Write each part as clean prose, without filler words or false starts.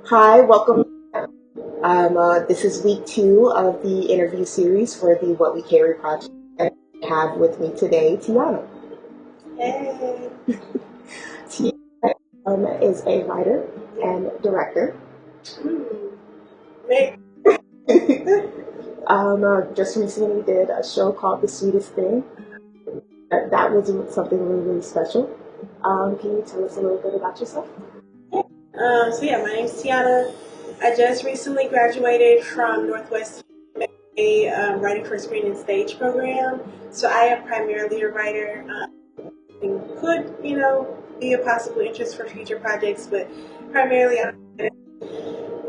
Hi, welcome. This is week two of the interview series for the What We Carry project. And I have with me today Tiana. Hey. Tiana is a writer and director. Hmm. Wait. Just recently did a show called The Sweetest Thing. That was something really, really special. Can you tell us a little bit about yourself? My name's Tiana. I just recently graduated from Northwestern, a writing for screen and stage program. So I am primarily a writer. And could, be a possible interest for future projects, but primarily I'm a writer.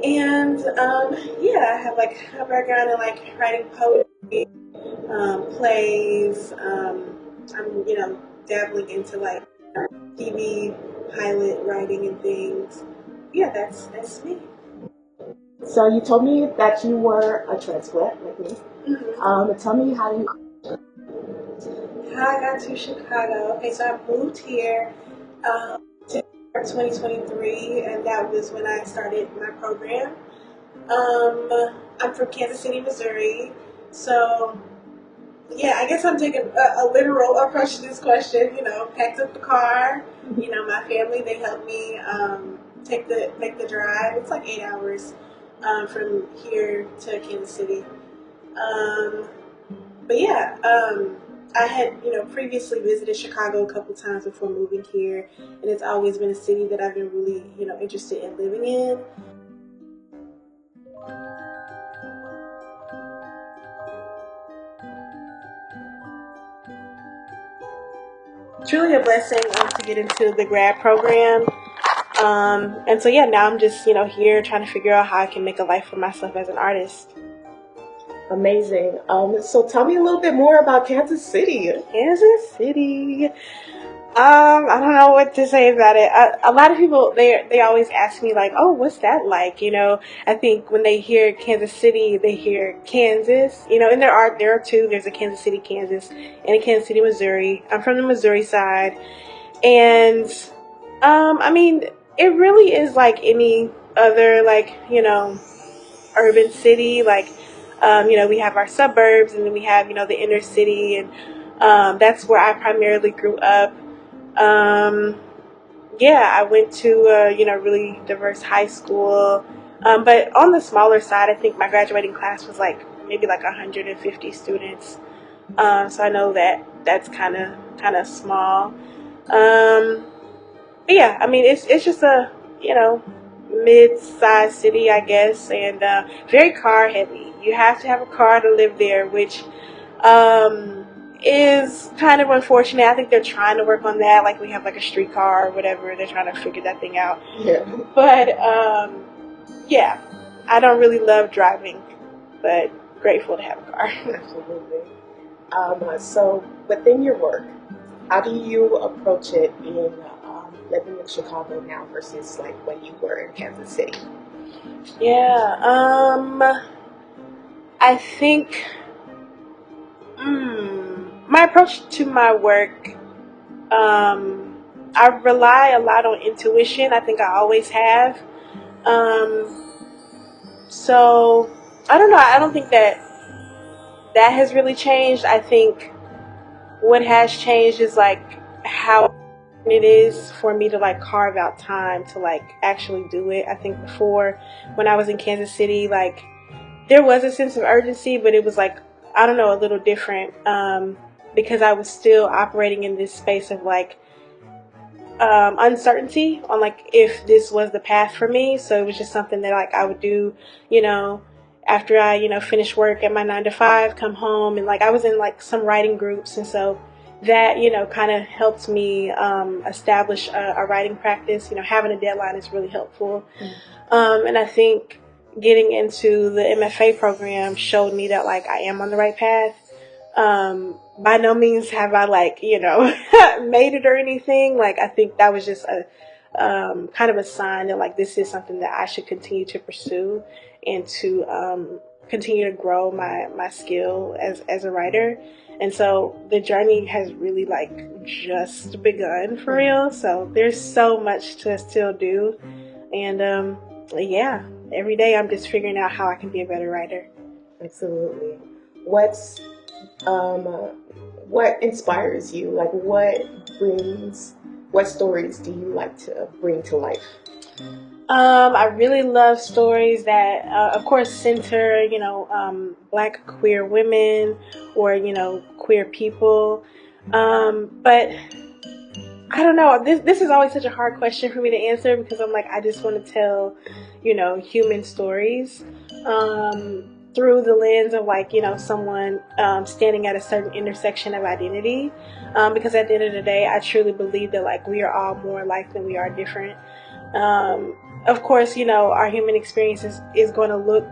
And I have like a background in like writing poetry, plays. I'm, dabbling into like TV pilot writing and things. Yeah, that's me. So you told me that you were a transplant like me. Mm-hmm. Tell me how you. How I got to Chicago. Okay, so I moved here to 2023, and that was when I started my program. I'm from Kansas City, Missouri. So, yeah, I guess I'm taking a literal approach to this question. Packed up the car. My family, they helped me take the drive. It's like 8 hours from here to Kansas City. Um, but yeah, I had previously visited Chicago a couple times before moving here, and it's always been a city that I've been really interested in living in. Truly a blessing to get into the grad program. And so yeah, now I'm just here trying to figure out how I can make a life for myself as an artist. Amazing. So tell me a little bit more about Kansas City. Kansas City. I don't know what to say about it. A lot of people they always ask me like, "Oh, what's that like?" I think when they hear Kansas City, they hear Kansas. And there are two. There's a Kansas City, Kansas, and a Kansas City, Missouri. I'm from the Missouri side, and I mean, it really is like any other like urban city. Like, we have our suburbs, and then we have the inner city, and that's where I primarily grew up. Um, yeah, I went to a really diverse high school, but on the smaller side, I think my graduating class was like maybe like 150 students. So I know that that's kind of small. But yeah, I mean it's just a mid-sized city, I guess, and very car heavy. You have to have a car to live there, which um, is kind of unfortunate. I think they're trying to work on that. Like we have like a streetcar or whatever. They're trying to figure that thing out. Yeah. But yeah, I don't really love driving, but grateful to have a car. Absolutely. So within your work, how do you approach it being living in Chicago now versus like when you were in Kansas City? Yeah, I think my approach to my work, I rely a lot on intuition. I think I always have. Um, so I don't know. I don't think that has really changed. I think what has changed is like how it is for me to like carve out time to like actually do it. I think before when I was in Kansas City, like there was a sense of urgency, but it was like, I don't know, a little different, because I was still operating in this space of like uncertainty on like if this was the path for me. So it was just something that like I would do, you know, after I finish work at my 9 to 5, come home, and like I was in like some writing groups, and so that kind of helped me establish a writing practice. Having a deadline is really helpful. And I think getting into the MFA program showed me that like I am on the right path. By no means have I like, made it or anything. Like I think that was just a kind of a sign that like this is something that I should continue to pursue and to continue to grow my skill as a writer. And so the journey has really like just begun for real. So there's so much to still do. And Yeah, every day I'm just figuring out how I can be a better writer. Absolutely. What's um, uh, what inspires you? Like, what stories do you like to bring to life? I really love stories that, of course, center, Black queer women or, queer people. But I don't know. This is always such a hard question for me to answer because I'm like, I just want to tell, human stories through the lens of like, someone standing at a certain intersection of identity. Because at the end of the day, I truly believe that like we are all more alike than we are different. Um, of course, our human experience is going to look,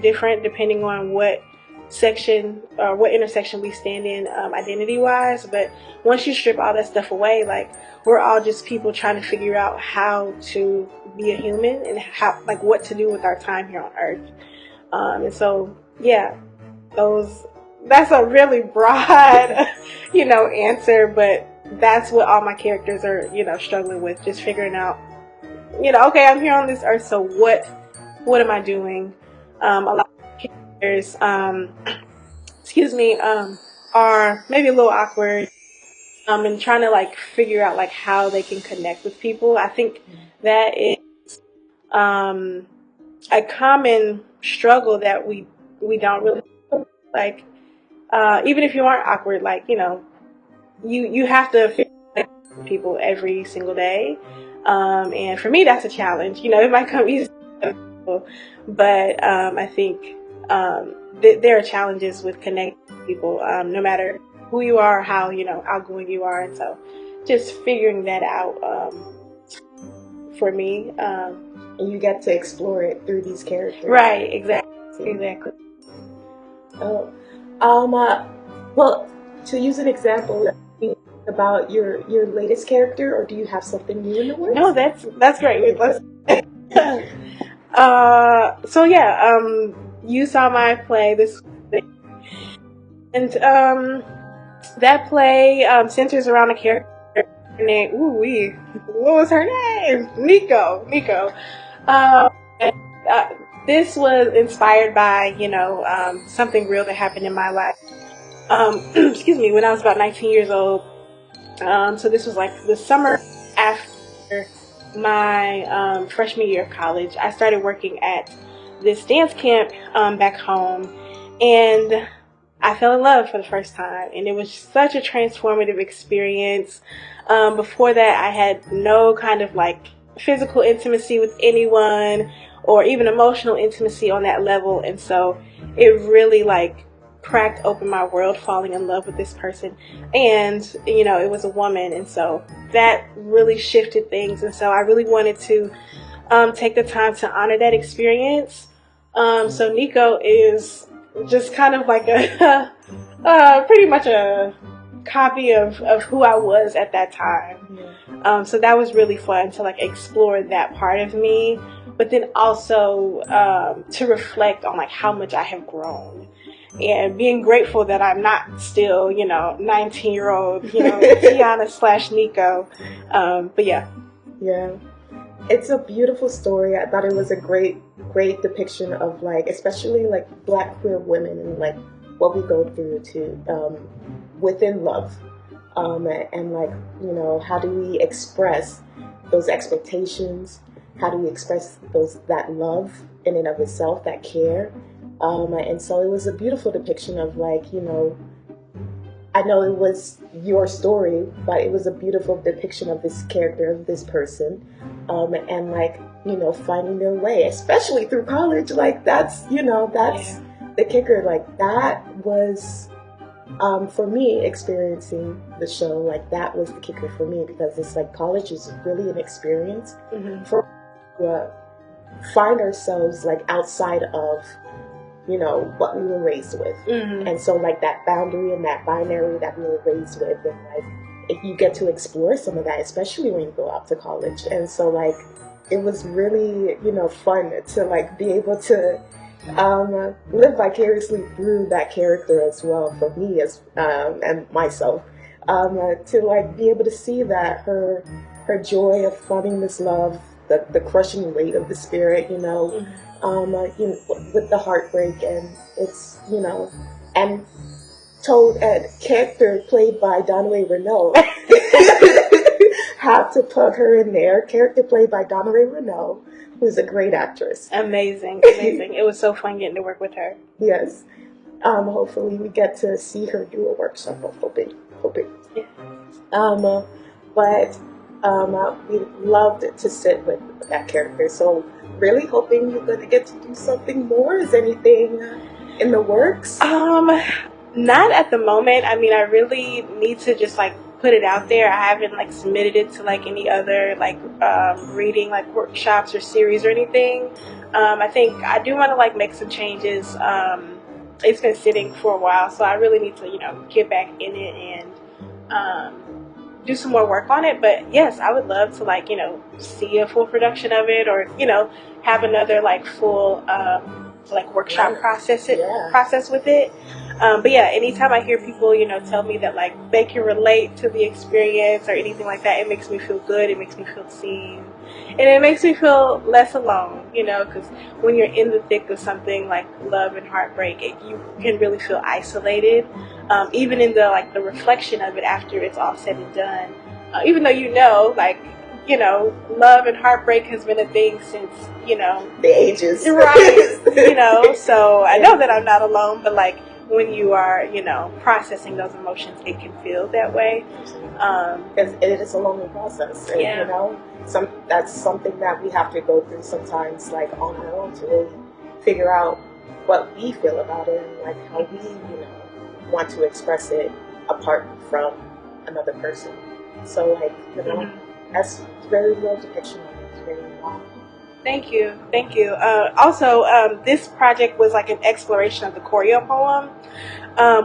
different depending on what section or what intersection we stand in identity wise. But once you strip all that stuff away, like we're all just people trying to figure out how to be a human and how, like, what to do with our time here on Earth. And so, yeah, those. That's a really broad, answer, but that's what all my characters are, struggling with, just figuring out okay, I'm here on this earth, so what am I doing? A lot of characters, excuse me, are maybe a little awkward, and trying to like figure out like how they can connect with people. I think that is um, a common struggle that we don't really like. Even if you aren't awkward, like you have to figure out people every single day. And for me, that's a challenge. It might come easy, but I think there are challenges with connecting with people, no matter who you are, or how outgoing you are, and so just figuring that out for me. And you get to explore it through these characters. Right, exactly. Oh, well, to use an example about your latest character, or do you have something new in the works? No, that's great. Let's. So yeah, you saw my play this, and that play centers around a character named what was her name? Nico. And, this was inspired by something real that happened in my life. Excuse me, when I was about 19 years old. So this was like the summer after my freshman year of college. I started working at this dance camp back home, and I fell in love for the first time, and it was such a transformative experience. Before that, I had no kind of like physical intimacy with anyone or even emotional intimacy on that level, and so it really like cracked open my world, falling in love with this person. And it was a woman, and so that really shifted things, and so I really wanted to take the time to honor that experience. So Nico is just kind of like a pretty much a copy of who I was at that time. So that was really fun to like explore that part of me, but then also to reflect on like how much I have grown and being grateful that I'm not still 19-year-old Tiana / Nico. But yeah. It's a beautiful story. I thought it was a great depiction of like, especially like Black queer women and like what we go through to within love, and like how do we express those expectations? How do we express that love in and of itself, that care? And so it was a beautiful depiction of like I know it was your story, but it was a beautiful depiction of this character, of this person, and like finding their way, especially through college. Like that's the kicker. Like that was for me experiencing the show. Like that was the kicker for me because it's like college is really an experience for find ourselves like outside of what we were raised with. And so like that boundary and that binary that we were raised with, and like if you get to explore some of that, especially when you go out to college. And so like it was really fun to like be able to live vicariously through that character as well for me as and myself, to like be able to see that her joy of finding this love, the crushing weight of the spirit, you know, with the heartbreak, and it's, you know, and told a character played by Donna Renault. Have to put her in there. Character played by Donna Renault, who's a great actress. Amazing. It was so fun getting to work with her. Yes. Hopefully we get to see her do a workshop. I'm hoping. Yeah. But we loved to sit with that character. So really hoping you're going to get to do something more. Is anything in the works? Not at the moment. I mean, I really need to just like put it out there. I haven't like submitted it to like any other like reading like workshops or series or anything. I think I do want to like make some changes. It's been sitting for a while, so I really need to, you know, get back in it and do some more work on it. But yes, I would love to like, you know, see a full production of it, or, you know, have another like full like workshop process with it. But yeah, anytime I hear people, you know, tell me that like they can relate to the experience or anything like that, it makes me feel good. It makes me feel seen, and it makes me feel less alone, you know, because when you're in the thick of something like love and heartbreak, you can really feel isolated, even in the like the reflection of it after it's all said and done. Even though, you know, like, you know, love and heartbreak has been a thing since, you know, the ages, right? You know, so I know that I'm not alone, but like, when you are, you know, processing those emotions, it can feel that way. Because it is a lonely process. And, you know, that's something that we have to go through sometimes, like on our own, to really figure out what we feel about it and like how we, you know, want to express it apart from another person. So like, you know, that's very real depiction of it. It's very wow. Thank you. Also, this project was like an exploration of the choreo poem,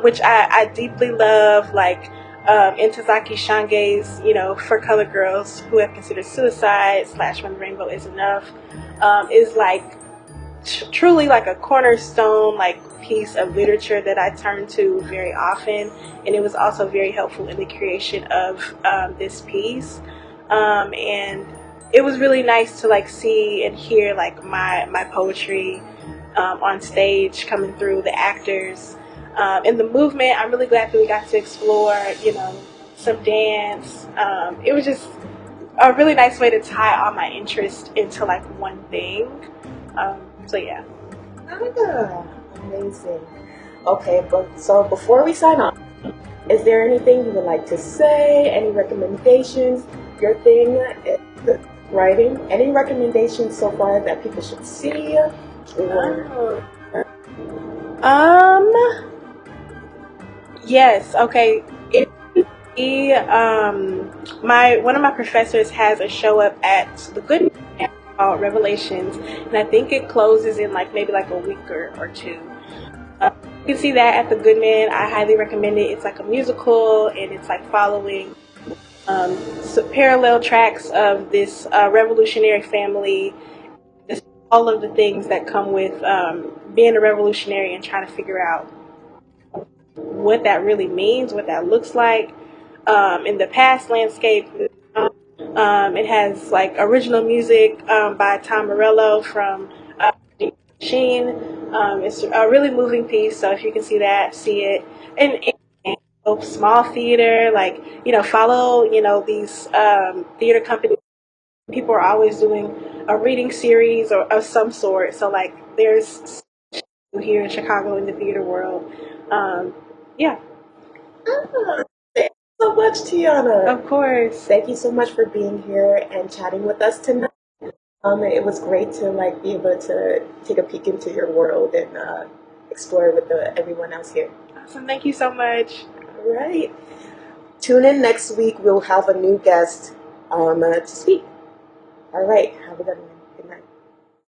which I deeply love. Like Ntozake Shange's, you know, For Color Girls Who Have Considered Suicide / When the Rainbow Is Enough, is like truly like a cornerstone like piece of literature that I turn to very often, and it was also very helpful in the creation of this piece, and it was really nice to like see and hear like my poetry on stage coming through, the actors, and the movement. I'm really glad that we got to explore, you know, some dance. It was just a really nice way to tie all my interest into like one thing. So yeah. Amazing. Okay, so before we sign off, is there anything you would like to say? Any recommendations? Your thing is writing. Any recommendations so far that people should see? Yes. Okay. One of my professors has a show up at the Good called Revelations, and I think it closes in like maybe like a week or two. You can see that at the Goodman. I highly recommend it. It's like a musical, and it's like following parallel tracks of this revolutionary family, just all of the things that come with being a revolutionary and trying to figure out what that really means, what that looks like in the past landscape. It has like original music by Tom Morello from Machine. It's a really moving piece, so if you can see that, see it. And small theater, like, you know, follow, you know, these theater companies. People are always doing a reading series or of some sort. So like, there's here in Chicago in the theater world. Yeah. Thank you so much, Tiana. Of course. Thank you so much for being here and chatting with us tonight. It was great to like be able to take a peek into your world and explore with everyone else here. Awesome. Thank you so much. All right. Tune in next week. We'll have a new guest to speak. All right. Have a good one.